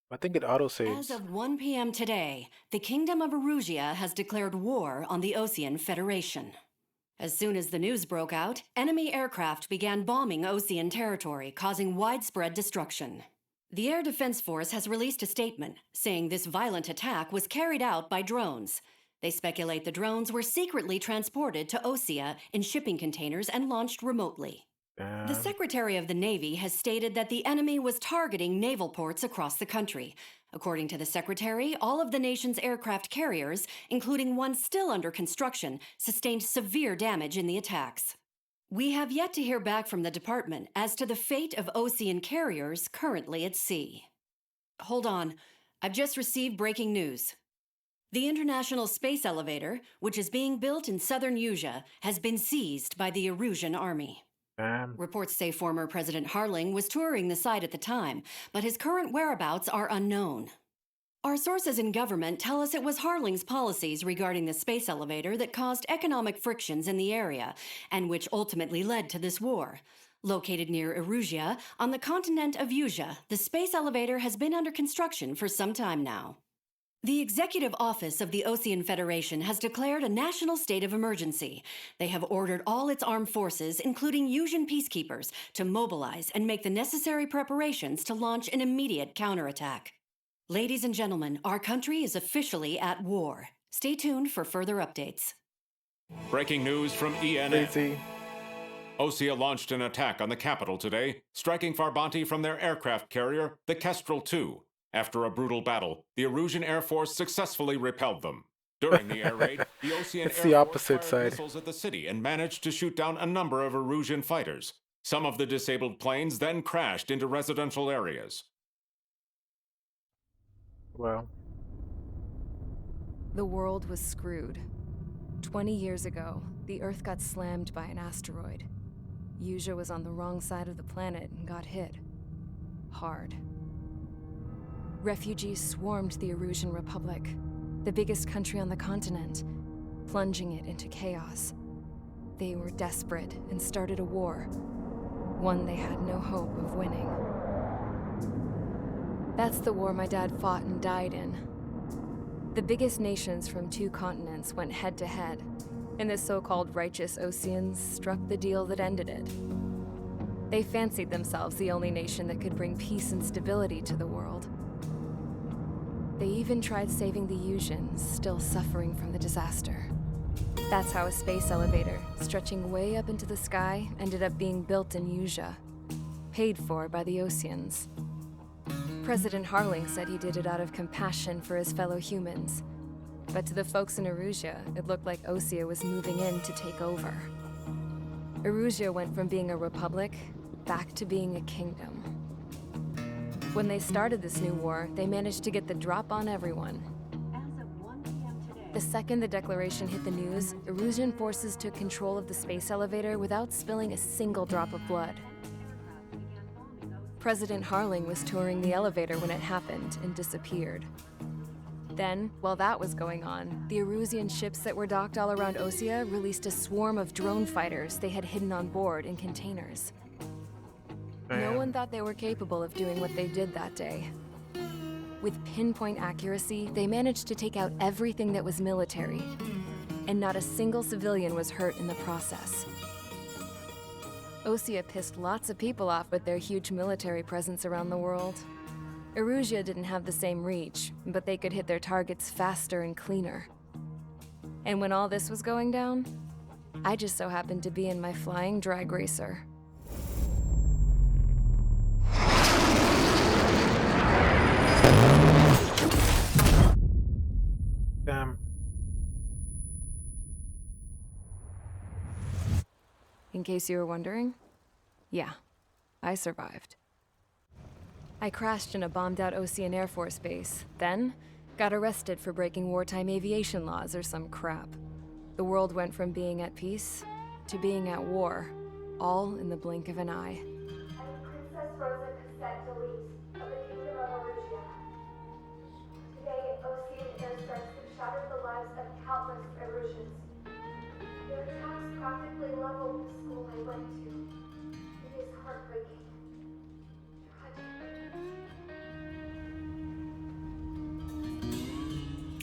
I think it auto As saves. of 1 p.m. today, the Kingdom of Erusia has declared war on the Osean Federation. As soon as the news broke out, enemy aircraft began bombing Osean territory, causing widespread destruction. The Air Defense Force has released a statement saying this violent attack was carried out by drones. They speculate the drones were secretly transported to Osea in shipping containers and launched remotely. The Damn. Secretary of the Navy has stated that the enemy was targeting naval ports across the country. According to the Secretary, all of the nation's aircraft carriers, including one still under construction, sustained severe damage in the attacks. We have yet to hear back from the department as to the fate of Ocean carriers currently at sea. Hold on, I've just received breaking news. The International Space Elevator, which is being built in southern Usea, has been seized by the Erusian Army. Damn. Reports say former President Harling was touring the site at the time, but his current whereabouts are unknown. Our sources in government tell us it was Harling's policies regarding the space elevator that caused economic frictions in the area, and which ultimately led to this war. Located near Erusia, on the continent of Usea, the space elevator has been under construction for some time now. The Executive Office of the Ocean Federation has declared a national state of emergency. They have ordered all its armed forces, including Usian peacekeepers, to mobilize and make the necessary preparations to launch an immediate counterattack. Ladies and gentlemen, our country is officially at war. Stay tuned for further updates. Breaking news from ENN. Crazy. Osea launched an attack on the capital today, striking Farbanti from their aircraft carrier, the Kestrel II. After a brutal battle, the Erusian Air Force successfully repelled them. During the air raid, the Osean It's Air the Force opposite fired side. missiles at the city and managed to shoot down a number of Erusian fighters. Some of the disabled planes then crashed into residential areas. Well, The world was screwed. 20 years ago, the Earth got slammed by an asteroid. Usea was on the wrong side of the planet and got hit. Hard. Refugees swarmed the Erusian Republic, the biggest country on the continent, plunging it into chaos. They were desperate and started a war, one they had no hope of winning. That's the war my dad fought and died in. The biggest nations from two continents went head-to-head, and the so-called righteous Oseans struck the deal that ended it. They fancied themselves the only nation that could bring peace and stability to the world. They even tried saving the Usians, still suffering from the disaster. That's how a space elevator, stretching way up into the sky, ended up being built in Usea, paid for by the Oseans. President Harling said he did it out of compassion for his fellow humans. But to the folks in Erusia, it looked like Osea was moving in to take over. Erusia went from being a republic back to being a kingdom. When they started this new war, they managed to get the drop on everyone. As of 1 p.m. today, The second the declaration hit the news, Erusian forces took control of the space elevator without spilling a single drop of blood. President Harling was touring the elevator when it happened and disappeared. Then, while that was going on, the Erusian ships that were docked all around Osea released a swarm of drone fighters they had hidden on board in containers. No damn. one thought they were capable of doing what they did that day. With pinpoint accuracy, they managed to take out everything that was military, and not a single civilian was hurt in the process. Osea pissed lots of people off with their huge military presence around the world. Erusia didn't have the same reach, but they could hit their targets faster and cleaner. And when all this was going down, I just so happened to be in my flying drag racer. Damn. In case you were wondering, yeah, I survived. I crashed in a bombed-out Ocean Air Force base, then got arrested for breaking wartime aviation laws or some crap. The world went from being at peace to being at war, all in the blink of an eye. I'm Princess Rosa Cassette Delete of the Kingdom of Erusia. Today, Ocean airstrikes have shattered the lives of countless Erusians. Their attacks practically leveled the school I went to. It is heartbreaking. Tragic.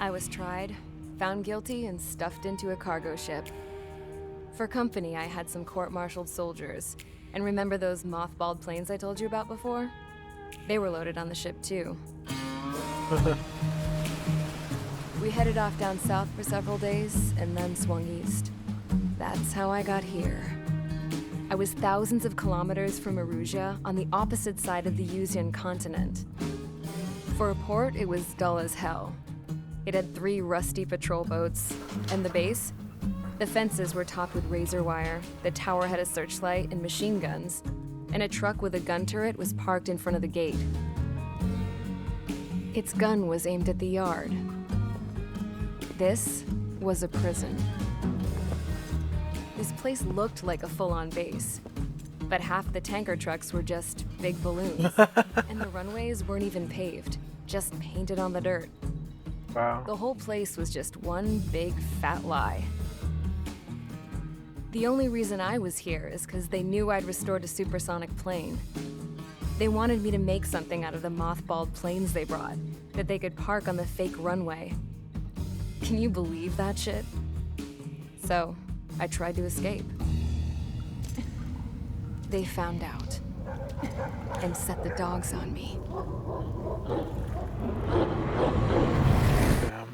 I was tried, found guilty, and stuffed into a cargo ship. For company, I had some court-martialed soldiers. And remember those mothballed planes I told you about before? They were loaded on the ship too. We headed off down south for several days, and then swung east. That's how I got here. I was thousands of kilometers from Erusia, on the opposite side of the Yuzian continent. For a port, it was dull as hell. It had 3 rusty patrol boats, and the base? The fences were topped with razor wire, the tower had a searchlight and machine guns, and a truck with a gun turret was parked in front of the gate. Its gun was aimed at the yard. This was a prison. This place looked like a full-on base, but half the tanker trucks were just big balloons, and the runways weren't even paved, just painted on the dirt. Wow. The whole place was just one big fat lie. The only reason I was here is because they knew I'd restored a supersonic plane. They wanted me to make something out of the mothballed planes they brought, that they could park on the fake runway. Can you believe that shit? So, I tried to escape. They found out, and set the dogs on me. Damn.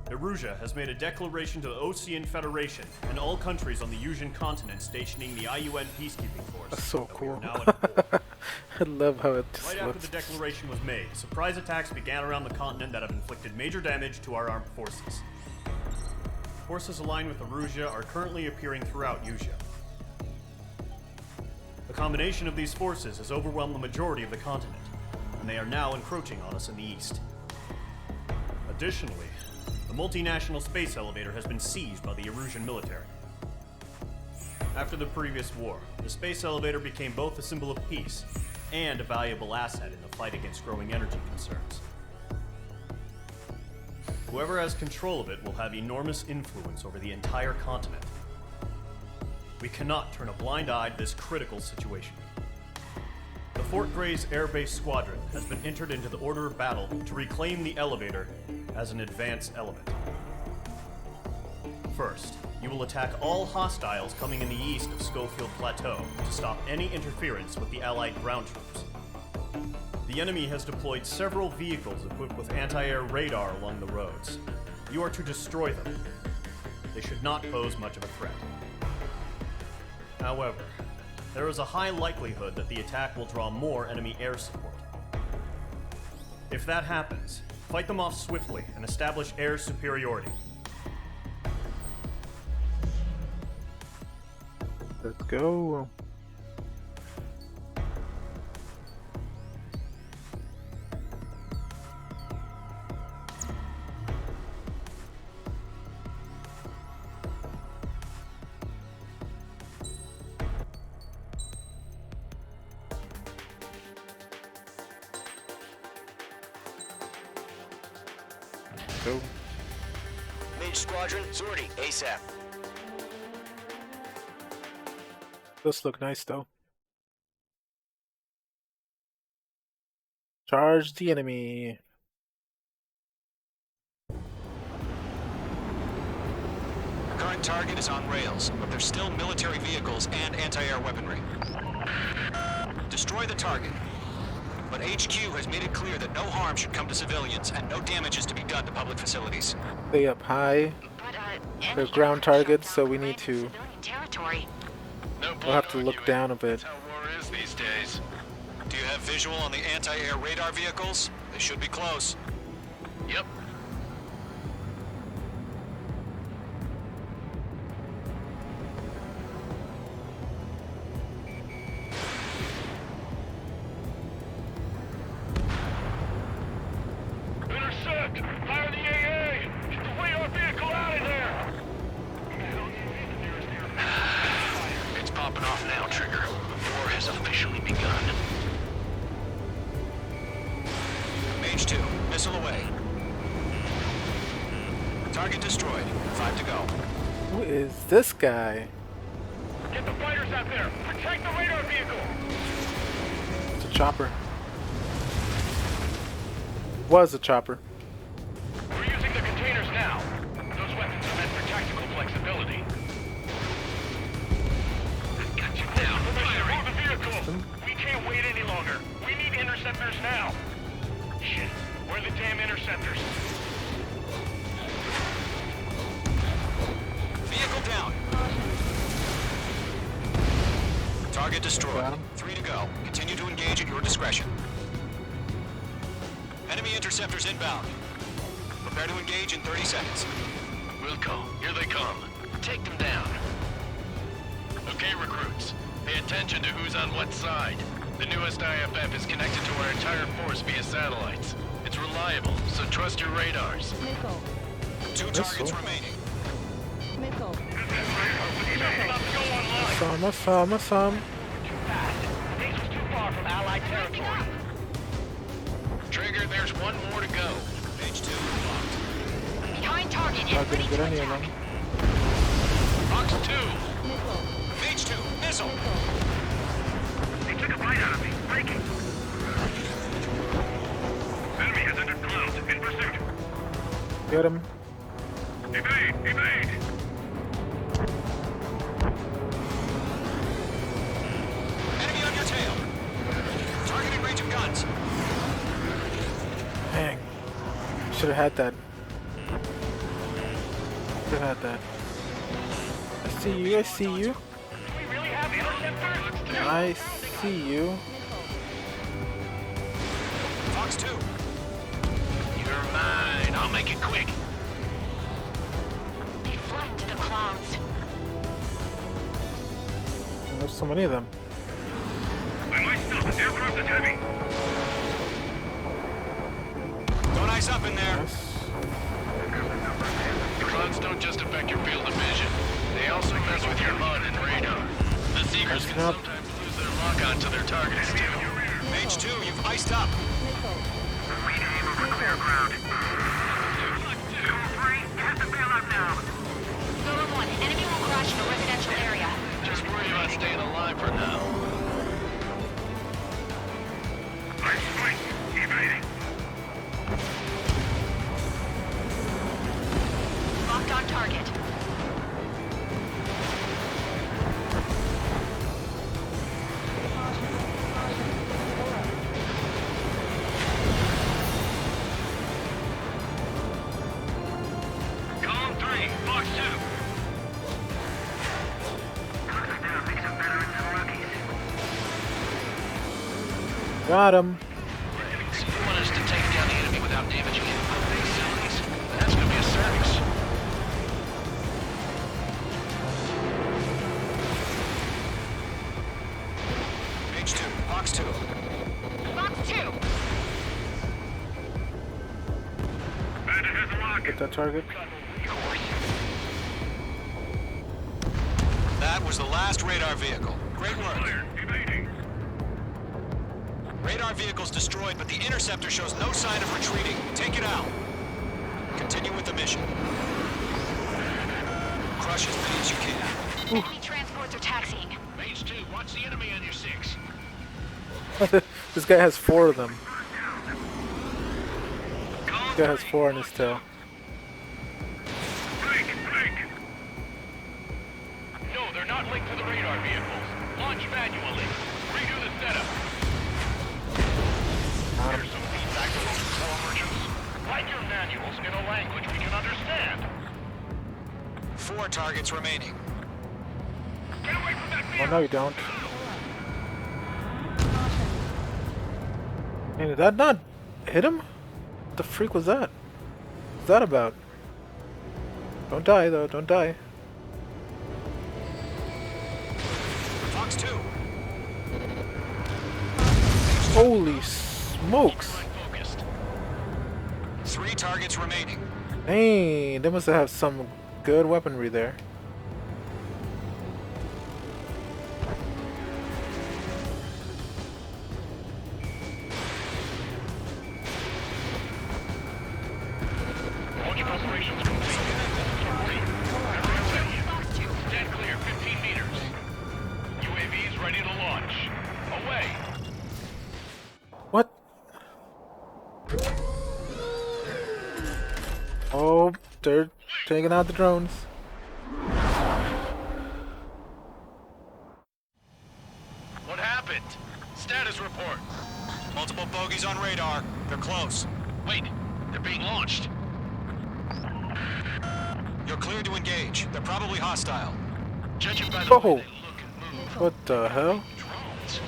Erusia has made a declaration to the Osean Federation and all countries on the Yuzian continent stationing the IUN peacekeeping force. That's so that we are cool. now at war. I love how it just Right after looks. the declaration was made, surprise attacks began around the continent that have inflicted major damage to our armed forces. Forces aligned with Erusia are currently appearing throughout Yusia. The combination of these forces has overwhelmed the majority of the continent, and they are now encroaching on us in the east. Additionally, the multinational space elevator has been seized by the Erusian military. After the previous war, the space elevator became both a symbol of peace and a valuable asset in the fight against growing energy concerns. Whoever has control of it will have enormous influence over the entire continent. We cannot turn a blind eye to this critical situation. The Fort Gray's Air Base Squadron has been entered into the order of battle to reclaim the elevator as an advance element. First, you will attack all hostiles coming in the east of Schofield Plateau to stop any interference with the Allied ground troops. The enemy has deployed several vehicles equipped with anti-air radar along the roads. You are to destroy them. They should not pose much of a threat. However, there is a high likelihood that the attack will draw more enemy air support. If that happens, fight them off swiftly and establish air superiority. Let's go. Go. Mage Squadron, sortie, ASAP. Those look nice though. Charge the enemy. Current target is on rails, but there's still military vehicles and anti-air weaponry. Destroy the target. But HQ has made it clear that no harm should come to civilians and no damage is to be done to public facilities. Stay up high. They're ground targets, so we need to. We'll have to look down a bit. That's how war is these days. Do you have visual on the anti-air radar vehicles? They should be close. Yep. Intercept! Fire the AA! Get the radar vehicle out of there! It's popping off now, Trigger. War has officially begun. Mage 2, missile away. Target destroyed. 5 to go. Who is this guy? Get the fighters out there! Protect the radar vehicle! It's a chopper. Was a chopper. We're using the containers now. Those weapons are meant for tactical flexibility. Got you down. Move the vehicle! We can't wait any longer. We need interceptors now. Shit. Where are the damn interceptors? Vehicle down. Target destroyed. Got him. 3 to go. Continue to engage at your discretion. Enemy interceptors inbound. Prepare to engage in 30 seconds. Wilco, here they come. Take them down. Okay, recruits. Pay attention to who's on what side. The newest IFF is connected to our entire force via satellites. It's reliable, so trust your radars. Miko. 2 targets remaining. Miko. Some. Too fast. Base was too far from Allied territory. Trigger, there's one more to go. Page 2 locked. Behind target Not gonna get any of them. Box 2. Miko. Page 2, missile. They took a bite out of me. Breaking. Enemy has entered clouds. In pursuit. Get him. Evade! Evade! Enemy on your tail. Targeting range of guns. Dang. Should have had that. Should have had that. I see you. I see you. Do we really have interceptors? I see you. Fox 2. You're mine. I'll make it quick. They fly into the clouds. And there's so many of them. I might stop. Aircraft is heavy. Don't ice up in there. Yes. Clouds don't just affect your field of vision. They also mess with your HUD and radar. The Seekers can Up. sometimes lose their lock on to their targets, too. Page 2, you've iced up. We aim over clear ground. Call 3, you have to bail out now. Zone 1, enemy will crash in a residential area. Just worry about staying alive for now. I'm straight. Evading. Locked on target. Column 3, Box 2. Down, make some veterans and rookies. Got him. So you want us to take down the enemy without damaging any of the facilities? That's gonna be a circus. Page 2, Fox 2. Box 2. Bandit has a lock. Get that target. That was the last radar vehicle. Great work. Evading. Radar vehicle's destroyed, but the interceptor shows no sign of retreating. Take it out. Continue with the mission. Crush as many as you can. Enemy transports are taxiing. Page 2, watch the enemy on your 6. This guy has 4 of them. Column This guy has 3, 4 on his tail. break, break. No, they're not linked to the radar vehicles. Launch manually. Redo the setup. Here's some feedback from those core merchants. Write your manuals in a language we can understand. 4 targets remaining. Get away from that Oh, vehicle! no, you don't. Hey, did that not hit him? What the freak was that? What's that about? Don't die, though. Don't die. Fox 2. Holy smokes. Focused. 3 targets remaining. Hey, they must have some good weaponry there. Launch preparations complete. Everyone's ready. They're taking out the drones. What happened? Status report. Multiple bogies on radar. They're close. Wait, they're being launched. You're cleared to engage. They're probably hostile. Judging by the Oh. way they look and move. What the hell? Drones.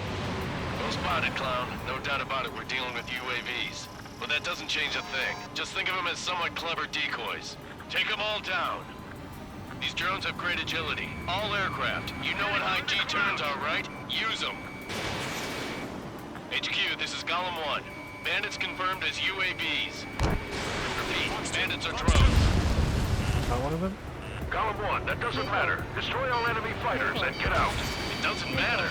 Well spotted, clown. No doubt about it, we're dealing with UAVs. But that doesn't change a thing. Just think of them as somewhat clever decoys. Take them all down. These drones have great agility. All aircraft. You know what high G turns are, right? Use them. HQ, this is Golem 1. Bandits confirmed as UAVs. Repeat, bandits are drones. Not one of them? Golem 1, that doesn't matter. Destroy all enemy fighters and get out. It doesn't matter.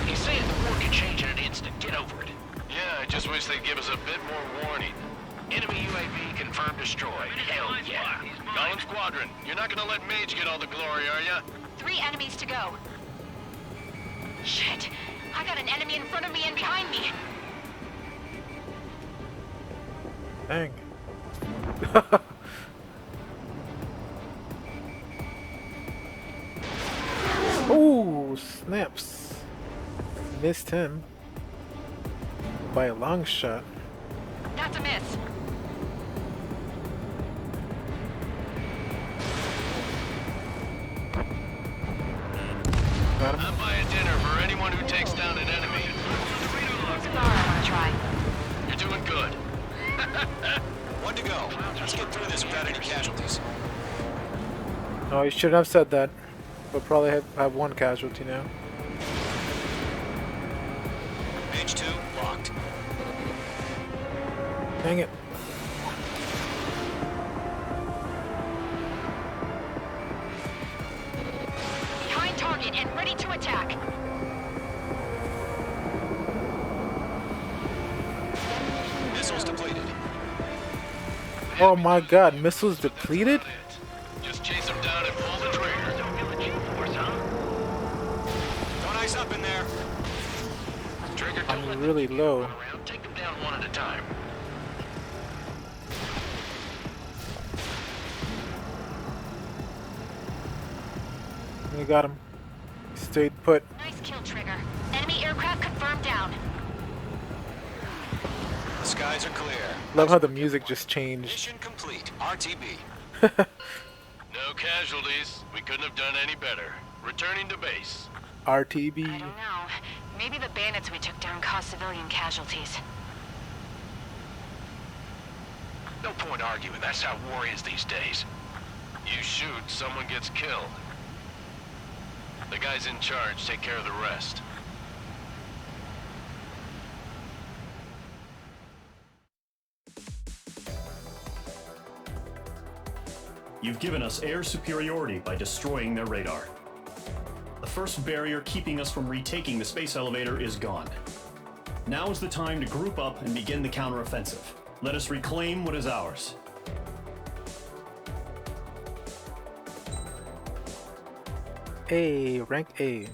He's saying the war can change in an instant. Get over it. Yeah, I just wish they'd give us a bit more warning. Enemy UAV confirmed destroyed. Hell yeah. Golem Squadron, you're not gonna let Mage get all the glory, are ya? 3 enemies to go. Shit! I got an enemy in front of me and behind me. Dang. Oh, snaps. Missed him. By a long shot. That's a miss. Got him. I'm buying dinner for anyone who takes down an enemy. Here's a bar I want to try. You're doing good. One to go. Let's get through this without any casualties. Oh, you shouldn't have said that. We'll probably have one casualty now. Mage 2, locked. Dang it. Behind target and ready to attack. Missiles depleted. Oh my god, missiles depleted? Just chase them down and pull the trigger. Don't ice up in there. Trigger, don't let I'm them really keep you low. run around. Take them down one at a time. We got him. Stayed put. Nice kill, Trigger. Enemy aircraft confirmed down. The skies are clear. Love how the music just changed. Mission complete. RTB. No casualties. We couldn't have done any better. Returning to base. RTB. I don't know. Maybe the bandits we took down caused civilian casualties. No point arguing. That's how war is these days. You shoot, someone gets killed. The guys in charge take care of the rest. You've given us air superiority by destroying their radar. The first barrier keeping us from retaking the space elevator is gone. Now is the time to group up and begin the counteroffensive. Let us reclaim what is ours. A, rank A.